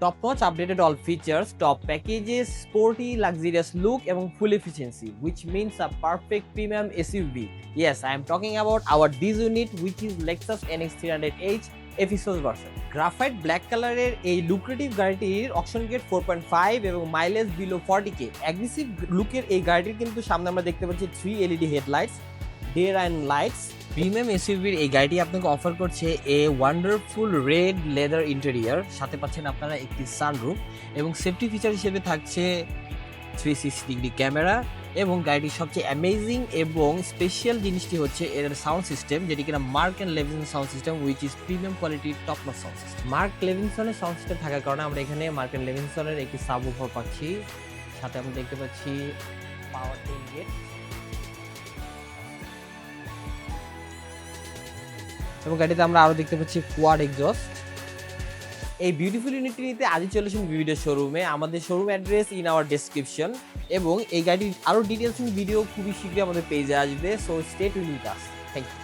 Top notch updated all features, top packages, sporty luxurious look এবং ফুল efficiency, which means a perfect premium SUV. Yes, I am talking about our this unit, which is Lexus NX 300h এফিসোস version. Graphite black কালারের এই lucrative গাড়িটির auction gate 4.5 এবং mileage below 40k। Aggressive লুকের এই গাড়িটির কিন্তু সামনে আমরা দেখতে পাচ্ছি 3 LED headlights, day and lights. Premium এসইউভির এই গাড়িটি আপনাকে অফার করছে a wonderful red leather interior, সাথে পাচ্ছেন আপনারা একটি সানরুফ এবং সেফটি ফিচার হিসেবে থাকছে 360 ডিগ্রি ক্যামেরা। এবং গাড়িটির সবচেয়ে অ্যামেজিং এবং স্পেশাল জিনিসটি হচ্ছে এর সাউন্ড সিস্টেম, যেটি কিনা Mark and Levinson sound system, which is premium কোয়ালিটির top notch sound system. Mark লেভিনসনের সাউন্ড সিস্টেম থাকার কারণে আমরা এখানে মার্ক অ্যান্ড লেভিনসনের একটি সাবউফার পাচ্ছি, সাথে আমরা দেখতে পাচ্ছি পাওয়ার টেল গেট এবং গাড়িতে আমরা আরো দেখতে পাচ্ছি কোয়াড এক্সস্ট। এই বিউটিফুল ইউনিটটি নিতে আজই চলে আসুন ভিডিও শোরুমে। আমাদের showroom address in our description এবং এই গাড়ির আরো ডিটেলস ভিডিও খুবই শীঘ্রই আমাদের পেজে আসবে। So stay tuned with us. Thank you.